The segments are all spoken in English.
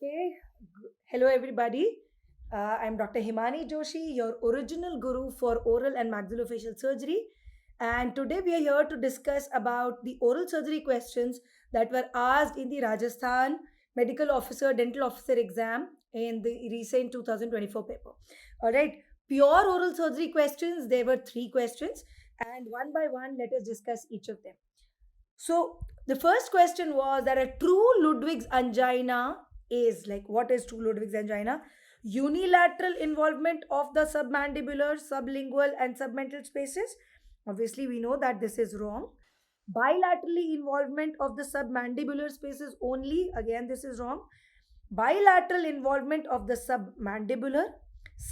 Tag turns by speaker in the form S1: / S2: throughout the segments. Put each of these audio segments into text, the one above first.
S1: Okay, hello everybody. I'm Dr. Himani Joshi, your original guru for oral and maxillofacial surgery. And today we are here to discuss about the oral surgery questions that were asked in the Rajasthan Medical Officer Dental Officer exam in the recent 2024 paper. All right, pure oral surgery questions. There were three questions, and one by one, let us discuss each of them. So the first question was that a true Ludwig's angina is like, what is true Ludwig's angina? Unilateral involvement of the submandibular, sublingual, and submental spaces. Obviously, we know that this is wrong. Bilaterally involvement of the submandibular spaces only. Again, this is wrong. Bilateral involvement of the submandibular,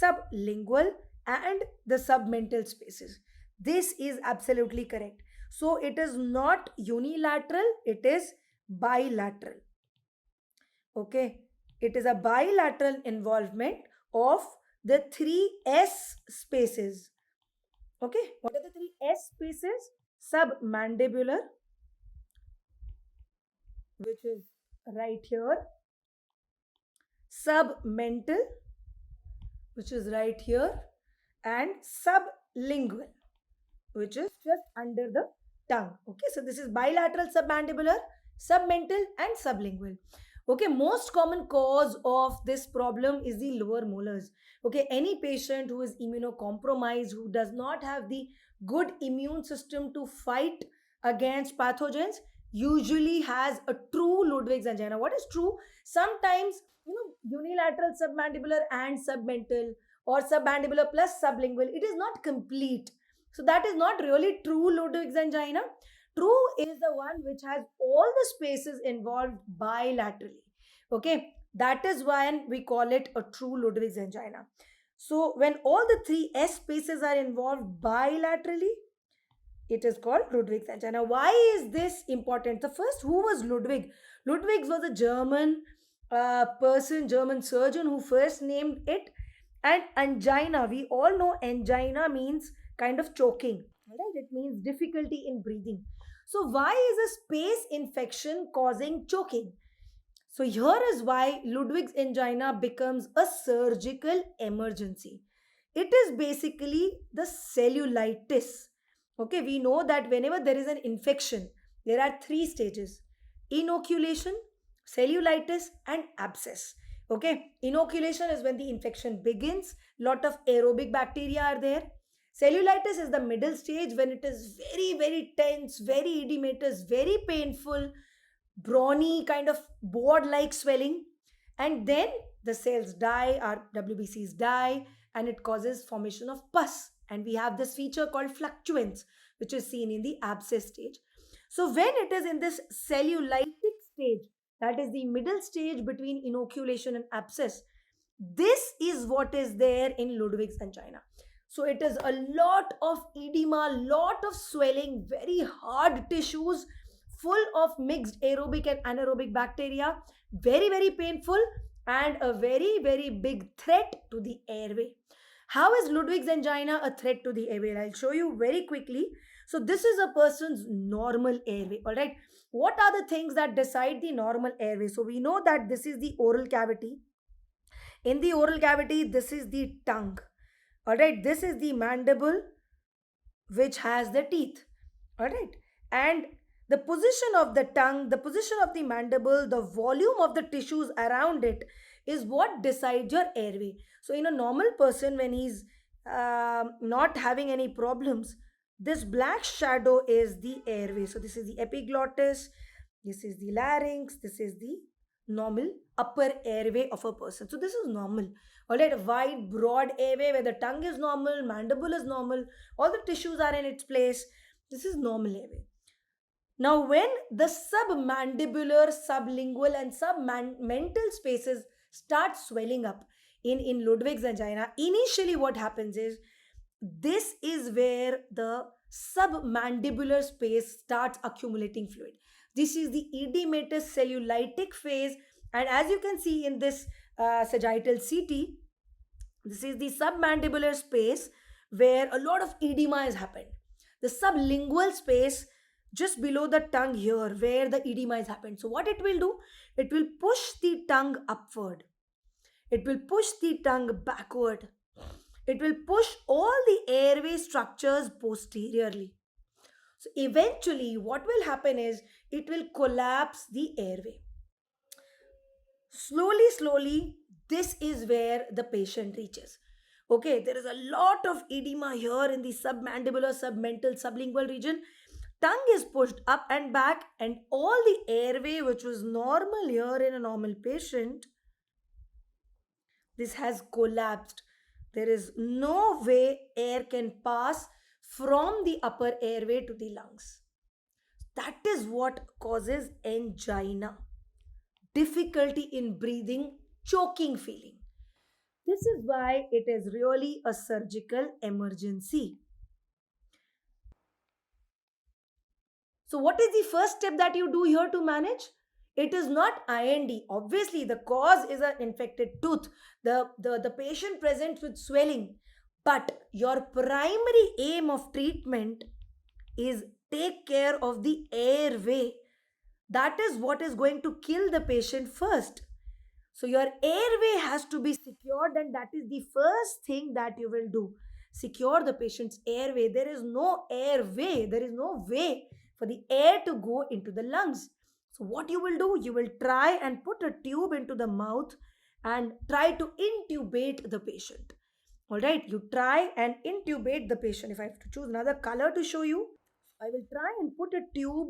S1: sublingual, and the submental spaces. This is absolutely correct. So it is not unilateral, it is bilateral. Okay. It is a bilateral involvement of the three S spaces. Okay. What are the three S spaces? Submandibular, which is right here, submental, which is right here, and sublingual, which is just under the tongue. Okay, so this is bilateral submandibular, submental, and sublingual. Okay, most common cause of this problem is the lower molars. Okay, any patient who is immunocompromised, who does not have the good immune system to fight against pathogens, usually has a true Ludwig's angina. What is true? Sometimes, unilateral submandibular and submental, or submandibular plus sublingual, it is not complete. So that is not really true Ludwig's angina. True is the one which has all the spaces involved bilaterally. Okay, that is why we call it a true Ludwig's angina. So when all the three S spaces are involved bilaterally, it is called Ludwig's angina. Why is this important? The first, who was Ludwig? Ludwig was a German person, German surgeon who first named it. And angina, we all know angina means kind of choking. Right? It means difficulty in breathing. So why is a space infection causing choking? So here is why Ludwig's angina becomes a surgical emergency. It is basically the cellulitis. Okay, we know that whenever there is an infection, there are three stages: inoculation, cellulitis, and abscess. Okay, inoculation is when the infection begins, lot of aerobic bacteria are there. Cellulitis is the middle stage when it is very, very tense, very edematous, very painful, brawny kind of board like swelling, and then the cells die, our WBCs die, and it causes formation of pus, and we have this feature called fluctuance, which is seen in the abscess stage. So when it is in this cellulitic stage, that is the middle stage between inoculation and abscess, this is what is there in Ludwig's angina. So it is a lot of edema, lot of swelling, very hard tissues, full of mixed aerobic and anaerobic bacteria, very, very painful, and a very, very big threat to the airway. How is Ludwig's angina a threat to the airway? I'll show you very quickly. So this is a person's normal airway. All right. What are the things that decide the normal airway? So we know that this is the oral cavity. In the oral cavity, this is the tongue. All right. This is the mandible, which has the teeth. All right. And the position of the tongue, the position of the mandible, the volume of the tissues around it is what decides your airway. So, in a normal person, when he's not having any problems, this black shadow is the airway. So, this is the epiglottis, this is the larynx, this is the normal upper airway of a person. So, this is normal. All right, a wide, broad airway where the tongue is normal, mandible is normal, all the tissues are in its place. This is normal airway. Now, when the submandibular, sublingual, and submental spaces start swelling up in Ludwig's angina, initially what happens is this is where the submandibular space starts accumulating fluid. This is the edematous cellulitic phase, and as you can see in this sagittal CT, this is the submandibular space where a lot of edema has happened. The sublingual space just below the tongue here where the edema has happened. So what it will do? It will push the tongue upward. It will push the tongue backward. It will push all the airway structures posteriorly. So eventually, what will happen is it will collapse the airway. Slowly, slowly, this is where the patient reaches. Okay, there is a lot of edema here in the submandibular, submental, sublingual region. Tongue is pushed up and back, and all the airway, which was normal here in a normal patient, this has collapsed. There is no way air can pass from the upper airway to the lungs. That is what causes angina, difficulty in breathing, choking feeling. This is why it is really a surgical emergency. So, what is the first step that you do here to manage? It is not IND. Obviously, the cause is an infected tooth. The patient presents with swelling. But your primary aim of treatment is take care of the airway. That is what is going to kill the patient first. So your airway has to be secured, and that is the first thing that you will do. Secure the patient's airway. There is no airway, there is no way for the air to go into the lungs. So what you will do, you will try and put a tube into the mouth and try to intubate the patient. All right, you try and intubate the patient. If I have to choose another color to show you, I will try and put a tube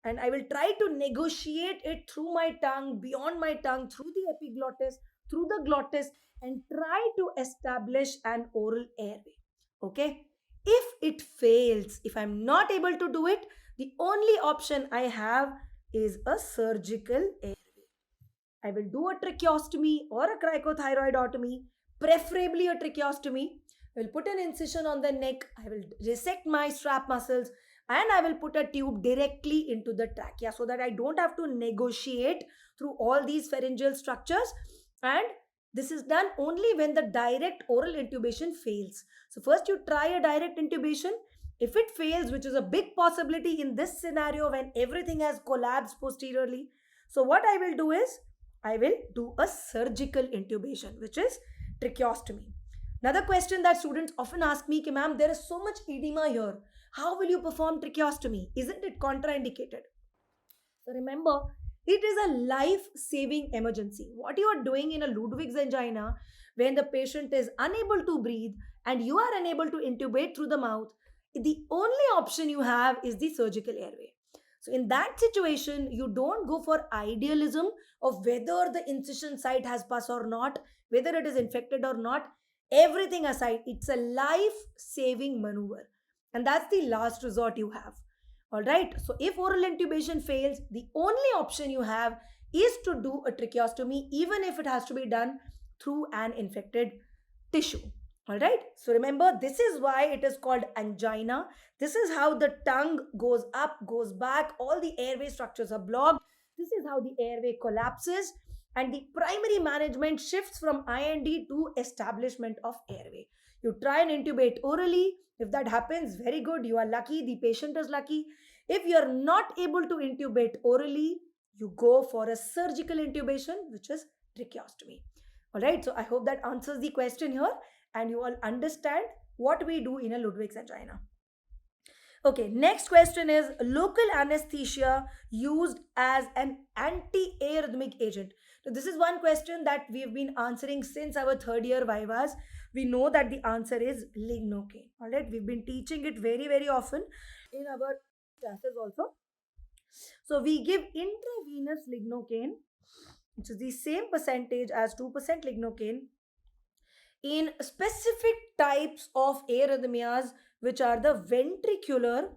S1: and I will try to negotiate it through my tongue, beyond my tongue, through the epiglottis, through the glottis, and try to establish an oral airway. Okay? If it fails, if I'm not able to do it, the only option I have is a surgical airway. I will do a tracheostomy or a cricothyroidotomy, preferably a tracheostomy. I will put an incision on the neck. I will resect my strap muscles and I will put a tube directly into the trachea so that I don't have to negotiate through all these pharyngeal structures. And this is done only when the direct oral intubation fails. So, first you try a direct intubation. If it fails, which is a big possibility in this scenario when everything has collapsed posteriorly, so what I will do is I will do a surgical intubation, which is tracheostomy. Another question that students often ask me, ma'am, there is so much edema here. How will you perform tracheostomy? Isn't it contraindicated? So remember, it is a life-saving emergency. What you are doing in a Ludwig's angina, when the patient is unable to breathe and you are unable to intubate through the mouth, the only option you have is the surgical airway. So in that situation, you don't go for idealism of whether the incision site has pus or not, whether it is infected or not. Everything aside, it's a life-saving maneuver. And that's the last resort you have. All right. So if oral intubation fails, the only option you have is to do a tracheostomy, even if it has to be done through an infected tissue. All right. So remember, this is why it is called angina. This is how the tongue goes up, goes back, all the airway structures are blocked. This is how the airway collapses, and the primary management shifts from IND to establishment of airway. You try and intubate orally. If that happens, very good. You are lucky. The patient is lucky. If you are not able to intubate orally, you go for a surgical intubation, which is tracheostomy. All right. So I hope that answers the question here, and you all understand what we do in a Ludwig's angina. Okay, next question is local anesthesia used as an anti-arrhythmic agent. So this is one question that we've been answering since our third year vivas. We know that the answer is lignocaine. All right, we've been teaching it very, very often in our classes also. So we give intravenous lignocaine, which is the same percentage as 2% lignocaine, in specific types of arrhythmias, which are the ventricular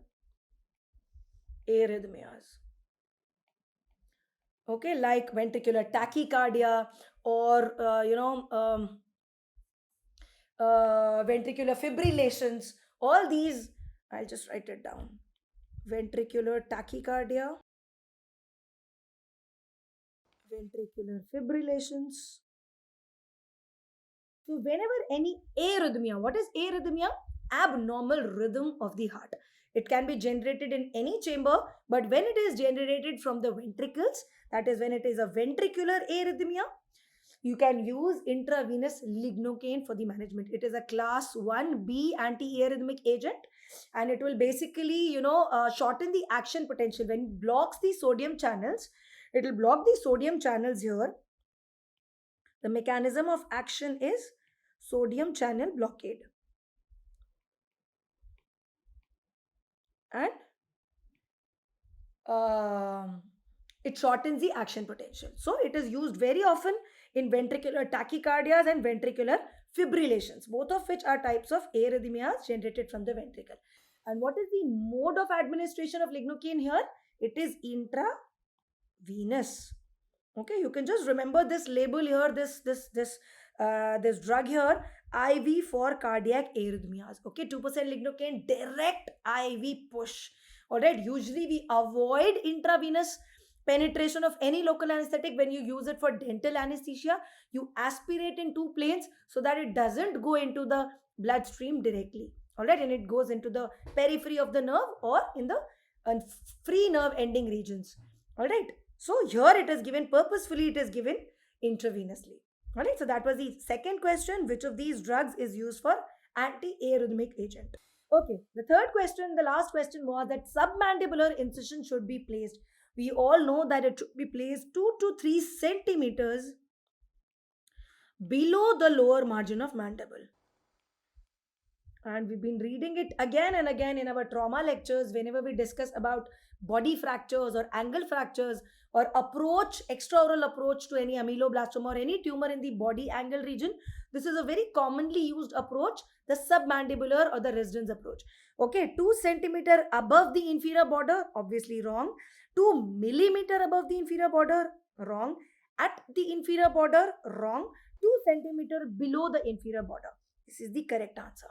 S1: arrhythmias. Okay, like ventricular tachycardia or ventricular fibrillations. All these, I'll just write it down. Ventricular tachycardia, ventricular fibrillations. So whenever any arrhythmia, what is arrhythmia? Abnormal rhythm of the heart. It can be generated in any chamber, but when it is generated from the ventricles, that is when it is a ventricular arrhythmia, you can use intravenous lignocaine for the management. It is a class 1B antiarrhythmic agent, and it will basically, shorten the action potential. When it blocks the sodium channels, it will block the sodium channels here. The mechanism of action is sodium channel blockade. And it shortens the action potential. So it is used very often in ventricular tachycardias and ventricular fibrillations, both of which are types of arrhythmias generated from the ventricle. And what is the mode of administration of lignocaine here? It is intravenous. Okay, you can just remember this label here, this drug here, IV for cardiac arrhythmias. Okay, 2% lignocaine, direct IV push. All right, usually we avoid intravenous penetration of any local anesthetic. When you use it for dental anesthesia, you aspirate in two planes so that it doesn't go into the bloodstream directly. All right, and it goes into the periphery of the nerve or in the free nerve ending regions. All right, so here it is given purposefully, it is given intravenously. All right, so that was the second question. Which of these drugs is used for anti-arrhythmic agent? Okay, the third question, the last question was that submandibular incision should be placed. We all know that it should be placed 2 to 3 centimeters below the lower margin of mandible. And we've been reading it again and again in our trauma lectures whenever we discuss about body fractures or angle fractures or extraoral approach to any ameloblastoma or any tumor in the body angle region. This is a very commonly used approach, the submandibular or the residence approach. Okay, 2 centimeter above the inferior border, obviously wrong. 2 millimeter above the inferior border, wrong. At the inferior border, wrong. 2 centimeter below the inferior border. This is the correct answer.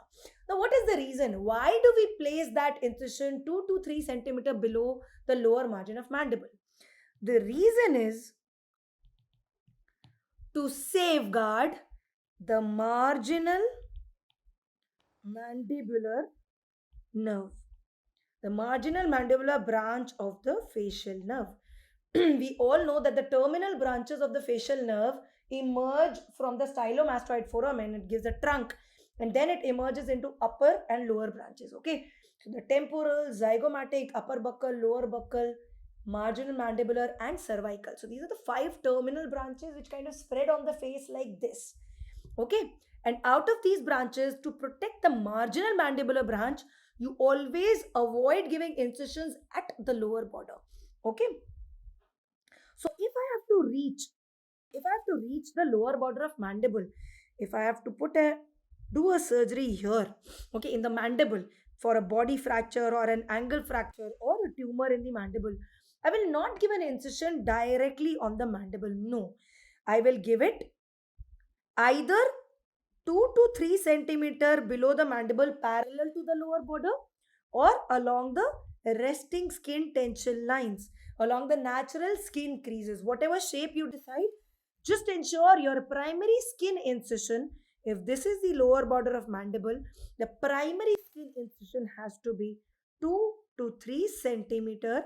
S1: Now, what is the reason? Why do we place that incision 2 to 3 centimeter below the lower margin of mandible? The reason is to safeguard the marginal mandibular nerve, the marginal mandibular branch of the facial nerve. We all know that the terminal branches of the facial nerve emerge from the stylomastoid foramen. It gives a trunk, and then it emerges into upper and lower branches. Okay, so the temporal, zygomatic, upper buccal, lower buccal, marginal mandibular, and cervical. So these are the 5 terminal branches which kind of spread on the face like this. Okay, and out of these branches, to protect the marginal mandibular branch, you always avoid giving incisions at the lower border. Okay, so if I have to reach the lower border of mandible, if I have to do a surgery here, okay, in the mandible for a body fracture or an angle fracture or a tumor in the mandible, I will not give an incision directly on the mandible. No, I will give it either 2 to 3 centimeter below the mandible parallel to the lower border or along the resting skin tension lines, along the natural skin creases, whatever shape you decide. Just ensure your primary skin incision, if this is the lower border of mandible, the primary skin incision has to be 2 to 3 centimeter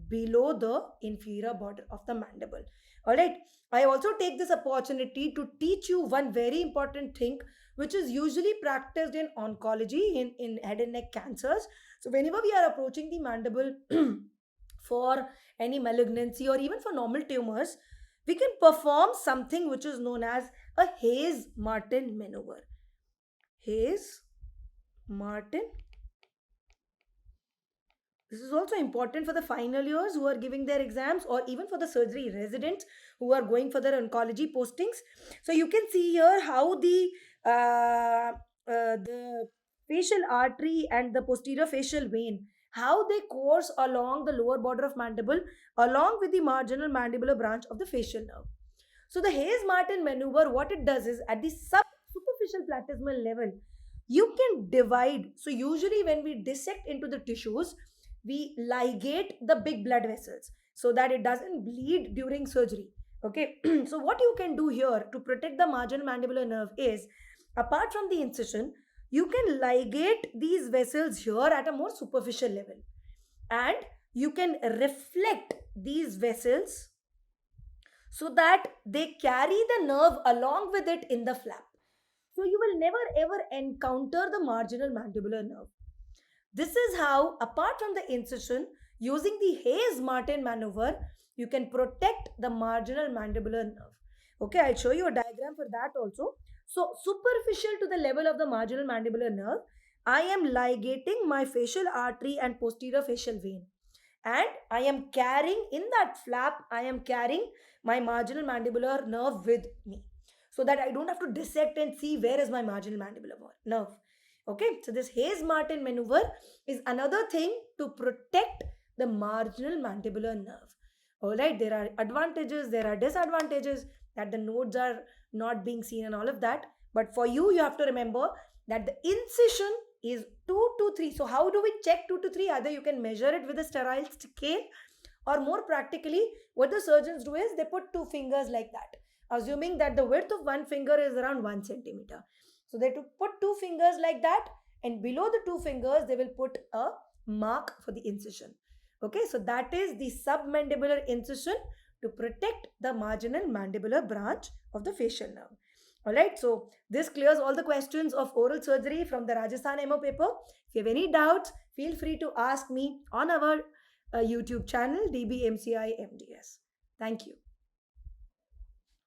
S1: below the inferior border of the mandible. All right, I also take this opportunity to teach you one very important thing which is usually practiced in oncology, in head and neck cancers. So whenever we are approaching the mandible for any malignancy or even for normal tumors, we can perform something which is known as a Hayes-Martin maneuver. Hayes-Martin. This is also important for the final years who are giving their exams, or even for the surgery residents who are going for their oncology postings. So you can see here how the facial artery and the posterior facial vein, how they course along the lower border of mandible along with the marginal mandibular branch of the facial nerve. So the Hayes-Martin maneuver, what it does is at the superficial platysmal level, you can divide. So usually when we dissect into the tissues, we ligate the big blood vessels so that it doesn't bleed during surgery. Okay, so what you can do here to protect the marginal mandibular nerve is, apart from the incision, you can ligate these vessels here at a more superficial level, and you can reflect these vessels so that they carry the nerve along with it in the flap. So you will never ever encounter the marginal mandibular nerve. This is how, apart from the incision, using the Hayes-Martin maneuver, you can protect the marginal mandibular nerve. Okay, I'll show you a diagram for that also. So, superficial to the level of the marginal mandibular nerve, I am ligating my facial artery and posterior facial vein. And I am carrying in that flap, I am carrying my marginal mandibular nerve with me. So that I don't have to dissect and see where is my marginal mandibular nerve. Okay, so this Hayes-Martin maneuver is another thing to protect the marginal mandibular nerve. All right, there are advantages, there are disadvantages, that the nodes are not being seen and all of that. But for you, you have to remember that the incision is 2 to 3. So how do we check 2 to 3? Either you can measure it with a sterile scale, or more practically, what the surgeons do is they put two fingers like that, assuming that the width of one finger is around 1 centimeter. So they to put two fingers like that, and below the two fingers, they will put a mark for the incision. Okay, so that is the submandibular incision to protect the marginal mandibular branch of the facial nerve. All right, so this clears all the questions of oral surgery from the Rajasthan MO paper. If you have any doubts, feel free to ask me on our YouTube channel, DBMCI MDS. Thank you.